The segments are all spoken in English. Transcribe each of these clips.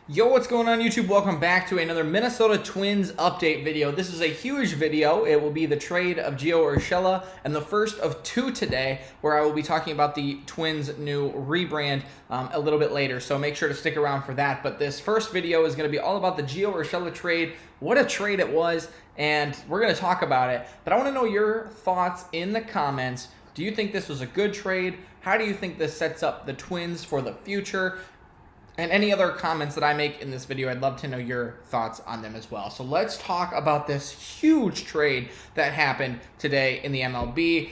Yo, what's going on YouTube? Welcome back to another Minnesota Twins update video. This is a huge video. It will be the trade of Gio Urshela and the first of two today, where I will be talking about the Twins' new rebrand a little bit later. So make sure to stick around for that. But this first video is going to be all about the Gio Urshela trade, what a trade it was, and we're going to talk about it. But I want to know your thoughts in the comments. Do you think this was a good trade? How do you think this sets up the Twins for the future? And any other comments that I make in this video, I'd love to know your thoughts on them as well. So let's talk about this huge trade that happened today in the MLB.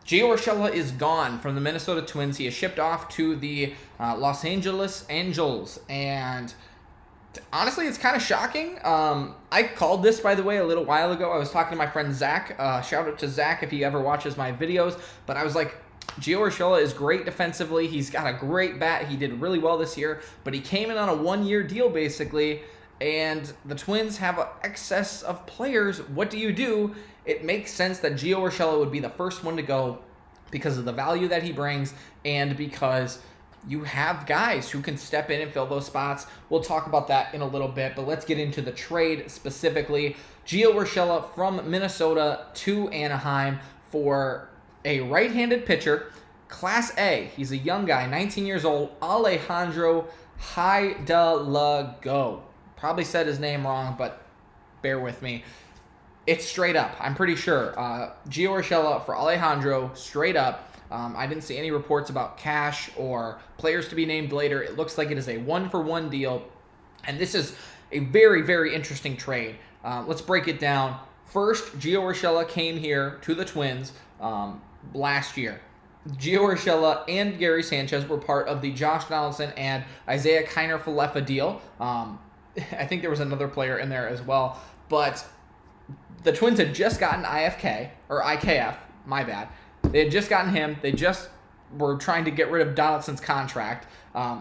Gio Urshela is gone from the Minnesota Twins. He is shipped off to the Los Angeles Angels. And honestly, it's kind of shocking. I called this, by the way, a little while ago. I was talking to my friend Zach. Shout out to Zach if he ever watches my videos. But I was like, Gio Urshela is great defensively. He's got a great bat. He did really well this year, but he came in on a one-year deal basically, and the Twins have an excess of players. What do? It makes sense that Gio Urshela would be the first one to go because of the value that he brings and because you have guys who can step in and fill those spots. We'll talk about that in a little bit, but let's get into the trade specifically. Gio Urshela from Minnesota to Anaheim for a right-handed pitcher, Class A. He's a young guy, 19 years old, Alejandro Hidalgo. Probably said his name wrong, but bear with me. It's straight up, I'm pretty sure. Gio Urshela for Alejandro, straight up. I didn't see any reports about cash or players to be named later. It looks like it is a one-for-one deal, and this is a very, very interesting trade. Let's break it down. First, Gio Urshela came here to the Twins last year. Gio Urshela and Gary Sanchez were part of the Josh Donaldson and Isaiah Kiner-Falefa deal. I think there was another player in there as well. But the Twins had just gotten IKF, my bad. They had just gotten him. They just were trying to get rid of Donaldson's contract.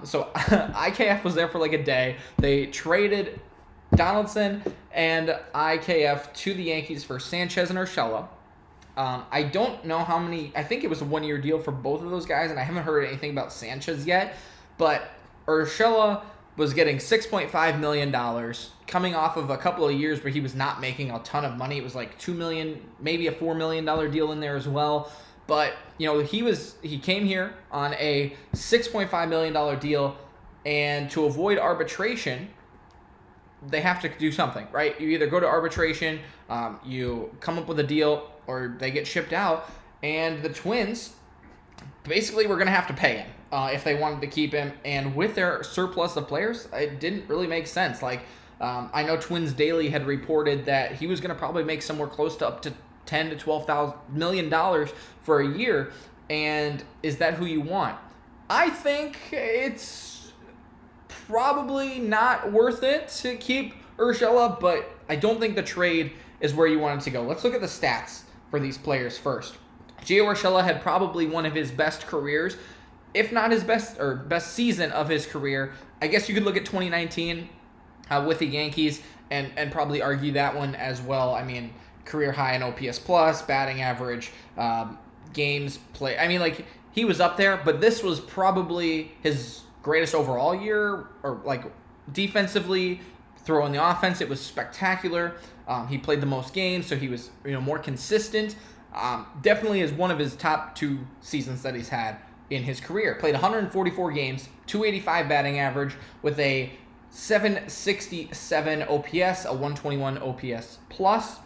So IKF was there for like a day. They traded Donaldson and IKF to the Yankees for Sanchez and Urshela. I don't know how many. I think it was a one-year deal for both of those guys, and I haven't heard anything about Sanchez yet. But Urshela was getting $6.5 million coming off of a couple of years where he was not making a ton of money. It was like $2 million, maybe a $4 million deal in there as well. But you know, he came here on a $6.5 million deal, and to avoid arbitration, they have to do something, right? You either go to arbitration, you come up with a deal, or they get shipped out. And the Twins basically were going to have to pay him if they wanted to keep him. And with their surplus of players, it didn't really make sense. Like, I know Twins Daily had reported that he was going to probably make somewhere close to up to $10 to $12 million for a year. And is that who you want? I think it's probably not worth it to keep Urshela, but I don't think the trade is where you want it to go. Let's look at the stats for these players first. Gio Urshela had probably one of his best careers, if not his best season of his career. I guess you could look at 2019 with the Yankees and probably argue that one as well. I mean, career high in OPS plus, batting average, games played. I mean, like, he was up there, but this was probably his greatest overall year, or like defensively, throwing the offense, it was spectacular. He played the most games, so he was more consistent. Definitely is one of his top two seasons that he's had in his career. Played 144 games, 285 batting average with a 767 OPS, a 121 OPS plus,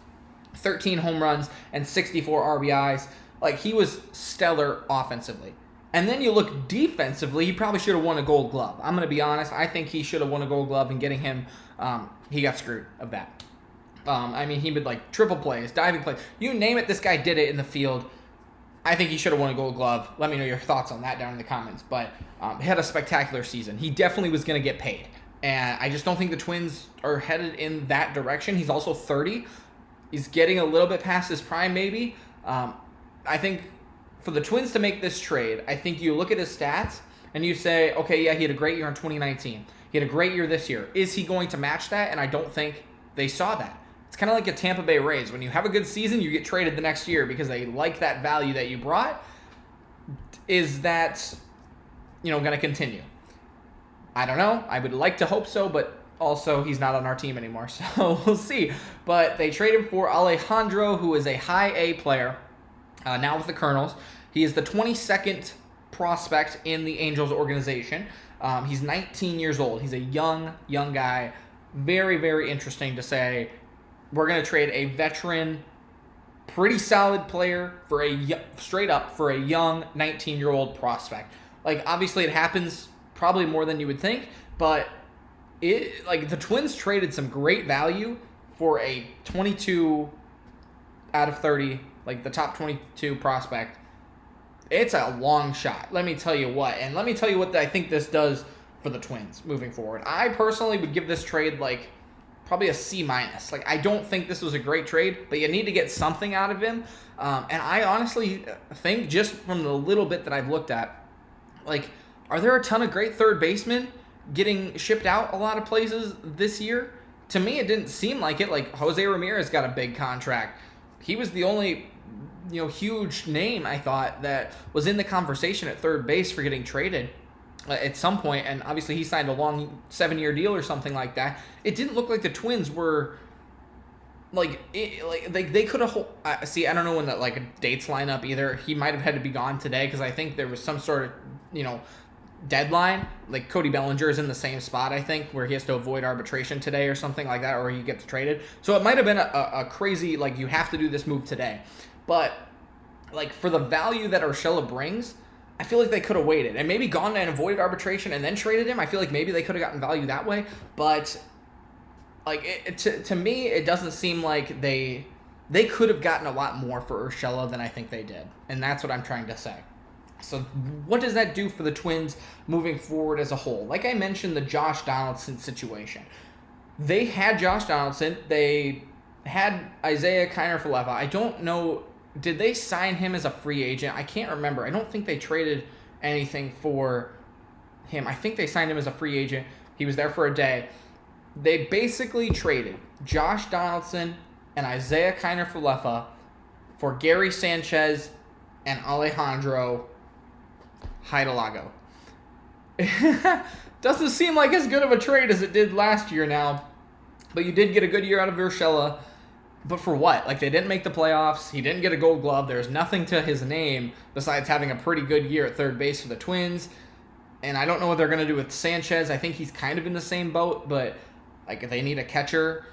13 home runs, and 64 RBIs. Like, he was stellar offensively. And then you look defensively, he probably should have won a Gold Glove. I'm going to be honest. I think he should have won a Gold Glove, and getting him, he got screwed of that. I mean, he would like triple plays, diving plays. You name it, this guy did it in the field. I think he should have won a Gold Glove. Let me know your thoughts on that down in the comments. But he had a spectacular season. He definitely was going to get paid. And I just don't think the Twins are headed in that direction. He's also 30. He's getting a little bit past his prime, maybe. I think for the Twins to make this trade, I think you look at his stats and you say, okay, yeah, he had a great year in 2019. He had a great year this year. Is he going to match that? And I don't think they saw that. It's kind of like a Tampa Bay Rays. When you have a good season, you get traded the next year because they like that value that you brought. Is that, going to continue? I don't know. I would like to hope so, but also he's not on our team anymore, so we'll see. But they traded for Alejandro, who is a high A player, now with the Colonels. He is the 22nd prospect in the Angels organization. He's 19 years old. He's a young guy. Very, very interesting to say. We're going to trade a veteran, pretty solid player for straight up for a young 19-year-old prospect. Like, obviously it happens probably more than you would think, but the Twins traded some great value for a 22 out of 30, like the top 22 prospect. It's a long shot, let me tell you what. And let me tell you what I think this does for the Twins moving forward. I personally would give this trade probably a C-. Like, I don't think this was a great trade, but you need to get something out of him. And I honestly think, just from the little bit that I've looked at, are there a ton of great third basemen getting shipped out a lot of places this year? To me, it didn't seem like it. Like, Jose Ramirez got a big contract. He was the only huge name, I thought, that was in the conversation at third base for getting traded at some point, and obviously he signed a long 7-year deal or something like that. It didn't look like the Twins were they could have. See, I don't know when the dates line up either. He might have had to be gone today because I think there was some sort of deadline. Like, Cody Bellinger is in the same spot, I think, where he has to avoid arbitration today or something like that, or he gets traded. So it might have been a crazy, you have to do this move today. But, for the value that Urshela brings, I feel like they could have waited and maybe gone and avoided arbitration and then traded him. I feel like maybe they could have gotten value that way. But, to me, it doesn't seem like they could have gotten a lot more for Urshela than I think they did. And that's what I'm trying to say. So what does that do for the Twins moving forward as a whole? Like I mentioned, the Josh Donaldson situation. They had Josh Donaldson. They had Isaiah Kiner-Falefa. I don't know. Did they sign him as a free agent? I can't remember. I don't think they traded anything for him. I think they signed him as a free agent. He was there for a day. They basically traded Josh Donaldson and Isaiah Kiner-Falefa for Gary Sanchez and Alejandro Hidalgo. Doesn't seem like as good of a trade as it did last year now, but you did get a good year out of Urshela. But for what? They didn't make the playoffs. He didn't get a Gold Glove. There's nothing to his name besides having a pretty good year at third base for the Twins. And I don't know what they're going to do with Sanchez. I think he's kind of in the same boat, but they need a catcher.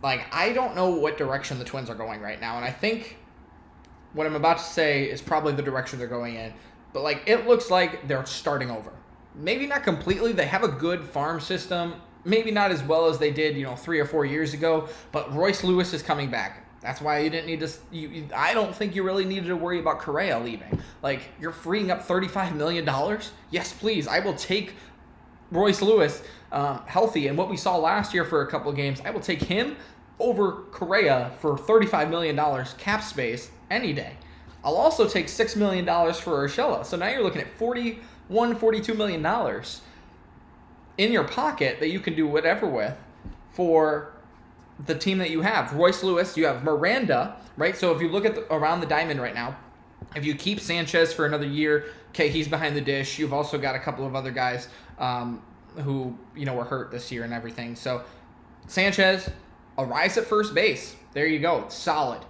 I don't know what direction the Twins are going right now. And I think what I'm about to say is probably the direction they're going in. But, it looks like they're starting over. Maybe not completely. They have a good farm system. Maybe not as well as they did, 3 or 4 years ago. But Royce Lewis is coming back. That's why you didn't need to... I don't think you really needed to worry about Correa leaving. You're freeing up $35 million? Yes, please. I will take Royce Lewis healthy. And what we saw last year for a couple of games, I will take him over Correa for $35 million cap space any day. I'll also take $6 million for Urshela. So now you're looking at $42 million in your pocket that you can do whatever with for the team that you have. Royce Lewis, you have Miranda, right? So if you look at around the diamond right now, if you keep Sanchez for another year, okay, he's behind the dish. You've also got a couple of other guys who, were hurt this year and everything. So Sanchez, a rise at first base. There you go. Solid.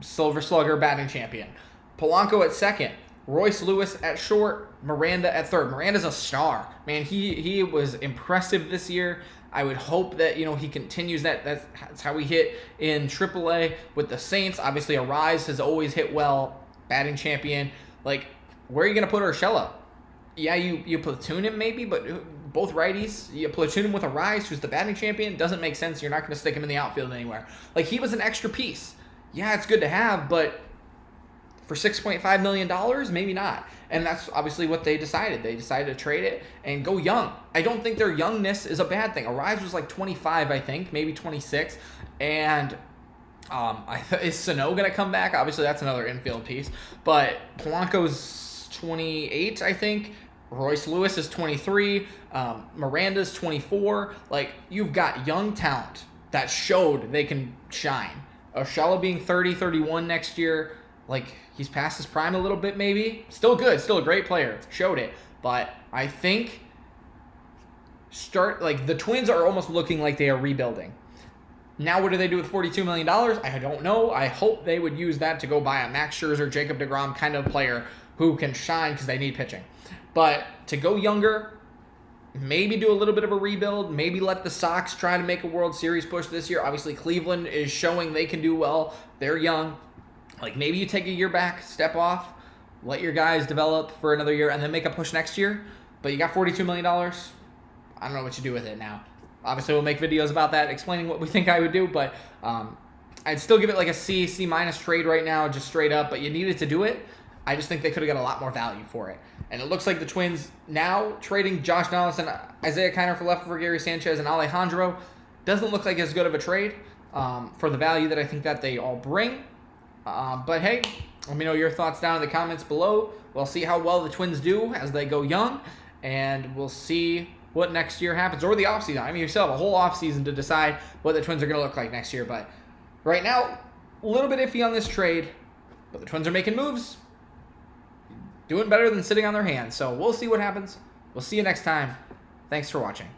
Silver Slugger batting champion. Polanco at second. Royce Lewis at short. Miranda at third. Miranda's a star. Man, he was impressive this year. I would hope that, he continues that. That's how we hit in AAA with the Saints. Obviously, a rise has always hit well. Batting champion. Where are you going to put Urshela? Yeah, you platoon him maybe, but both righties. You platoon him with a rise who's the batting champion. Doesn't make sense. You're not going to stick him in the outfield anywhere. He was an extra piece. Yeah, it's good to have, but for $6.5 million, maybe not. And that's obviously what they decided. They decided to trade it and go young. I don't think their youngness is a bad thing. Arise was 25, I think, maybe 26. And is Sano going to come back? Obviously, that's another infield piece. But Polanco's 28, I think. Royce Lewis is 23. Miranda's 24. You've got young talent that showed they can shine. Urshela being 30, 31 next year, he's past his prime a little bit maybe. Still good, still a great player. Showed it. But I think the Twins are almost looking like they are rebuilding. Now, what do they do with $42 million? I don't know. I hope they would use that to go buy a Max Scherzer, Jacob deGrom kind of player who can shine because they need pitching. But to go younger, maybe do a little bit of a rebuild, maybe let the Sox try to make a World Series push this year. Obviously, Cleveland is showing they can do well. They're young. Like, maybe you take a year back, step off, let your guys develop for another year, and then make a push next year. But you got $42 million. I don't know what you do with it now. Obviously, we'll make videos about that, explaining what we think I would do, but I'd still give it like a C, C- trade right now, just straight up, but you needed to do it. I just think they could have got a lot more value for it. And it looks like the Twins now trading Josh Donaldson, Isaiah Kiner for Gary Sanchez, and Alejandro doesn't look like as good of a trade for the value that I think that they all bring. But hey, let me know your thoughts down in the comments below. We'll see how well the Twins do as they go young, and we'll see what next year happens, or the offseason. I mean, you still have a whole offseason to decide what the Twins are going to look like next year. But right now, a little bit iffy on this trade, but the Twins are making moves, doing better than sitting on their hands. So we'll see what happens. We'll see you next time. Thanks for watching.